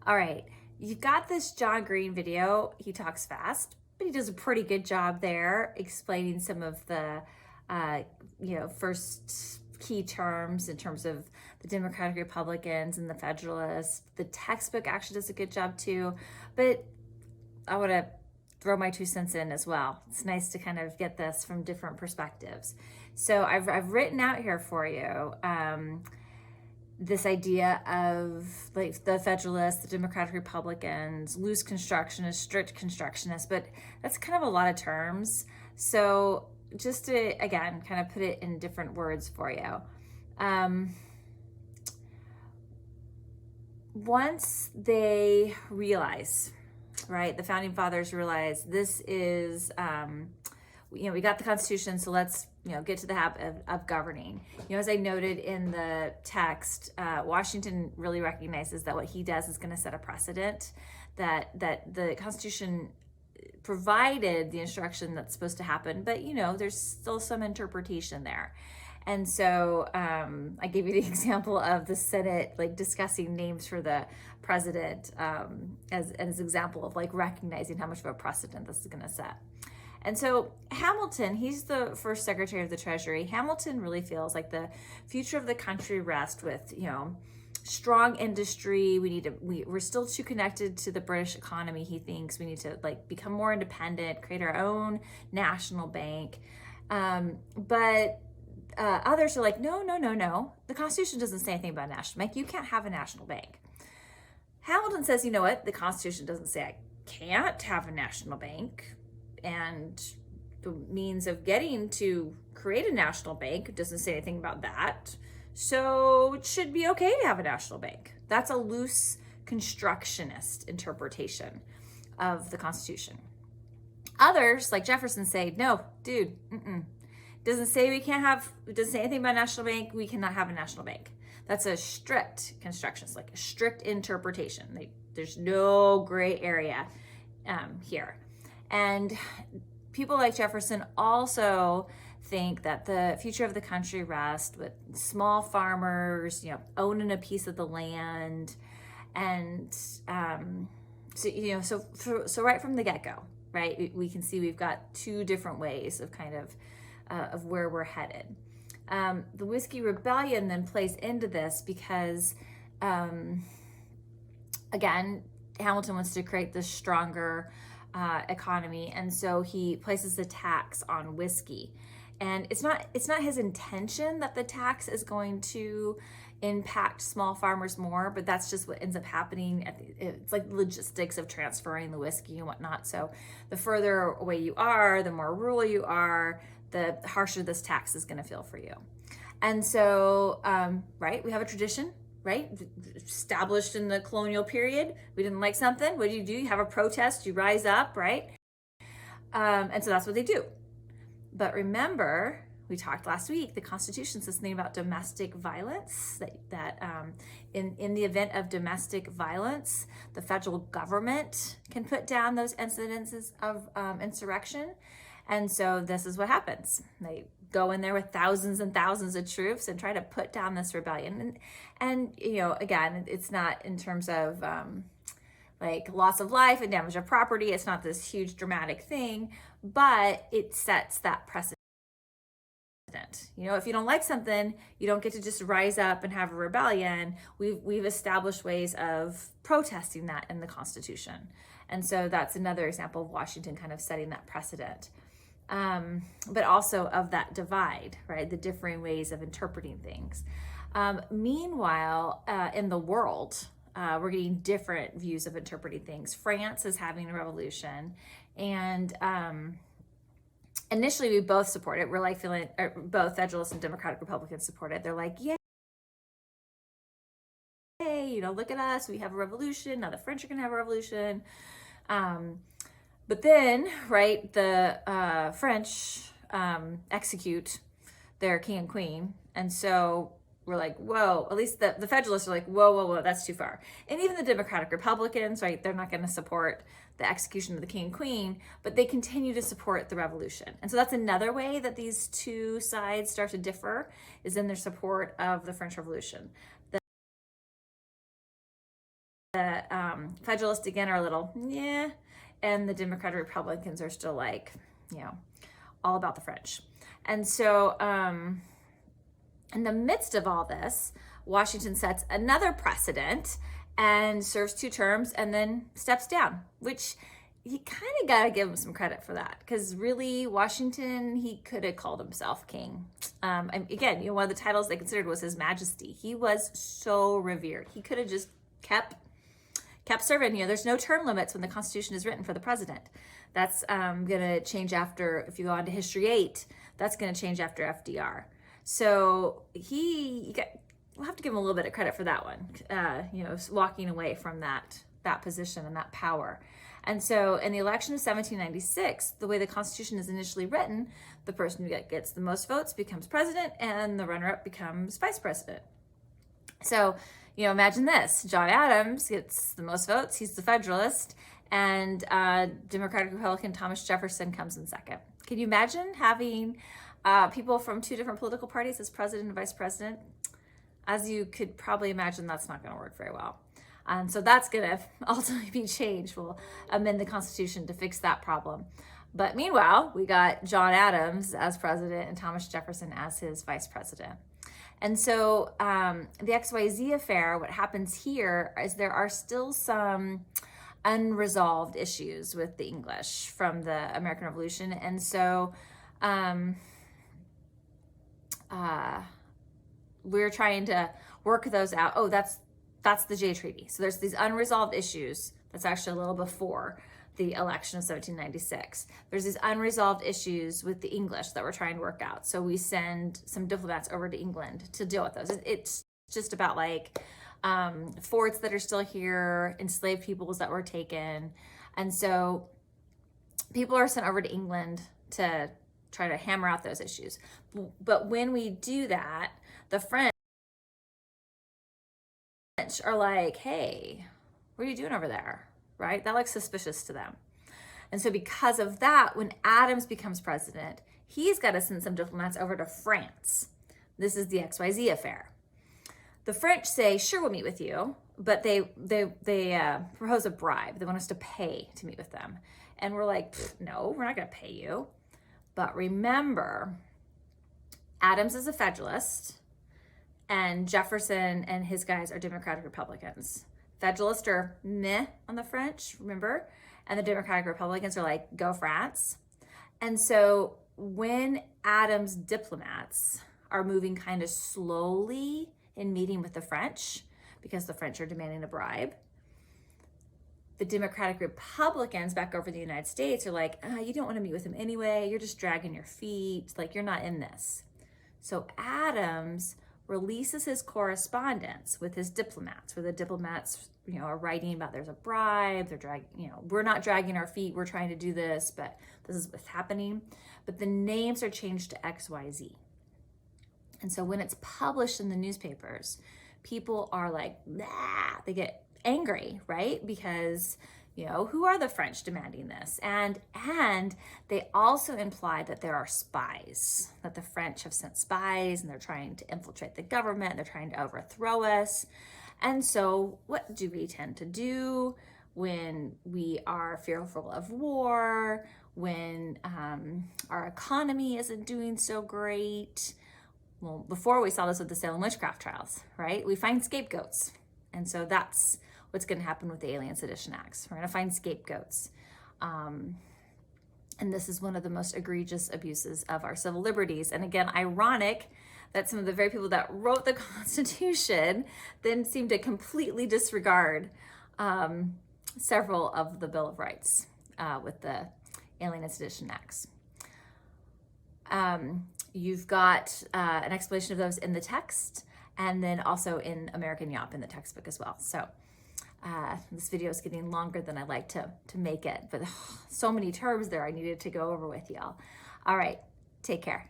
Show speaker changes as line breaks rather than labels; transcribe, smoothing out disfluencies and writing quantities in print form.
All right, you've got this John Green video. He talks fast, but he does a pretty good job there explaining some of the, uh, first key terms in terms of the Democratic Republicans and the Federalists. The textbook actually does a good job too, but I want to throw my 2 cents in as well. It's nice to kind of get this from different perspectives. So I've written out here for you this idea of like the Federalists, the Democratic Republicans, loose constructionists, strict constructionists, but that's kind of a lot of terms. So just to, again, kind of put it in different words for you. Once they realize, right, the founding fathers realize this is, we got the Constitution, so let's get to the habit of governing. As I noted in the text, Washington really recognizes that what he does is going to set a precedent, that the Constitution provided the instruction that's supposed to happen, but there's still some interpretation there. And so I gave you the example of the Senate like discussing names for the president as an example of like recognizing how much of a precedent this is going to set. And so Hamilton, he's the first Secretary of the Treasury. Hamilton really feels like the future of the country rests with, strong industry. We're still too connected to the British economy. He thinks we need to like become more independent, create our own national bank. But others are like, no. The Constitution doesn't say anything about a national bank. You can't have a national bank. Hamilton says, you know what? The Constitution doesn't say I can't have a national bank. And the means of getting to create a national bank doesn't say anything about that. So it should be okay to have a national bank. That's a loose constructionist interpretation of the Constitution. Others, like Jefferson, say, no, dude, doesn't say we can't have, it doesn't say anything about a national bank. We cannot have a national bank. That's a strict constructionist, like a strict interpretation. There's no gray area here. And people like Jefferson also think that the future of the country rests with small farmers, owning a piece of the land. And so right from the get-go, right, we can see we've got two different ways of kind of where we're headed. The Whiskey Rebellion then plays into this because, again, Hamilton wants to create this stronger economy, and so he places a tax on whiskey. And it's not his intention that the tax is going to impact small farmers more, but that's just what ends up happening. It's like logistics of transferring the whiskey and whatnot. So the further away you are, the more rural you are, the harsher this tax is going to feel for you. And so, right, we have a tradition, right, established in the colonial period. We didn't like something. What do? You have a protest, you rise up, right? And so that's what they do. But remember, we talked last week, the Constitution says something about domestic violence, that in the event of domestic violence, the federal government can put down those incidences of insurrection. And so this is what happens. They go in there with thousands and thousands of troops and try to put down this rebellion. And again, it's not in terms of like loss of life and damage of property. It's not this huge dramatic thing, but it sets that precedent. If you don't like something, you don't get to just rise up and have a rebellion. We've established ways of protesting that in the Constitution. And so that's another example of Washington kind of setting that precedent. But also of that divide, right? The differing ways of interpreting things. Meanwhile, in the world, we're getting different views of interpreting things. France is having a revolution, and initially we both support it. We're like feeling, both Federalists and Democratic Republicans support it. They're like, yay, look at us, we have a revolution. Now the French are gonna have a revolution. But then, right, the French execute their king and queen. And so we're like, whoa, at least the Federalists are like, whoa, that's too far. And even the Democratic Republicans, right, they're not going to support the execution of the king and queen, but they continue to support the revolution. And so that's another way that these two sides start to differ, is in their support of the French Revolution. Federalists again are a little, yeah, and the Democratic Republicans are still like, all about the French. And so in the midst of all this, Washington sets another precedent and serves 2 terms and then steps down, which you kind of got to give him some credit for that, because really Washington, he could have called himself king. And again, one of the titles they considered was His Majesty. He was so revered. He could have just kept serving. There's no term limits when the Constitution is written for the president. That's going to change after, if you go on to History 8, that's going to change after FDR. So we'll have to give him a little bit of credit for that one, walking away from that position and that power. And so in the election of 1796, the way the Constitution is initially written, the person who gets the most votes becomes president and the runner-up becomes vice president. So, imagine this. John Adams gets the most votes. He's the Federalist. And Democratic Republican Thomas Jefferson comes in second. Can you imagine having people from 2 different political parties as president and vice president? As you could probably imagine, that's not going to work very well. So that's going to ultimately be changed. We'll amend the Constitution to fix that problem. But meanwhile, we got John Adams as president and Thomas Jefferson as his vice president. And so the XYZ affair, what happens here is there are still some unresolved issues with the English from the American Revolution. And so we're trying to work those out. Oh, that's the Jay Treaty. So there's these unresolved issues. That's actually a little before the election of 1796. There's these unresolved issues with the English that we're trying to work out. So we send some diplomats over to England to deal with those. It's just about like forts that are still here, enslaved peoples that were taken. And so people are sent over to England to try to hammer out those issues. But when we do that, the French are like, hey, what are you doing over there? Right? That looks suspicious to them. And so because of that, when Adams becomes president, he's got to send some diplomats over to France. This is the XYZ affair. The French say, sure, we'll meet with you, but they propose a bribe. They want us to pay to meet with them. And we're like, no, we're not going to pay you. But remember, Adams is a Federalist, and Jefferson and his guys are Democratic Republicans. Federalists are meh on the French, remember? And the Democratic Republicans are like, go France. And so when Adams' diplomats are moving kind of slowly in meeting with the French, because the French are demanding a bribe, the Democratic Republicans back over in the United States are like, you don't want to meet with him anyway. You're just dragging your feet. Like, you're not in this. So Adams releases his correspondence with his diplomats, where the diplomats, are writing about there's a bribe, we're not dragging our feet, we're trying to do this, but this is what's happening. But the names are changed to XYZ. And so when it's published in the newspapers, people are like, nah, they get angry, right? Because, who are the French demanding this? And they also imply that there are spies, that the French have sent spies and they're trying to infiltrate the government, they're trying to overthrow us. And so what do we tend to do when we are fearful of war, when our economy isn't doing so great? Well, before we saw this with the Salem witchcraft trials, right? We find scapegoats. And so that's what's going to happen with the Alien Sedition Acts. We're going to find scapegoats. And this is one of the most egregious abuses of our civil liberties. And again, ironic that some of the very people that wrote the Constitution then seem to completely disregard several of the Bill of Rights with the Alien and Sedition Acts. You've got an explanation of those in the text, and then also in American Yawp in the textbook as well. So this video is getting longer than I like to make it, but so many terms there I needed to go over with y'all. All right, take care.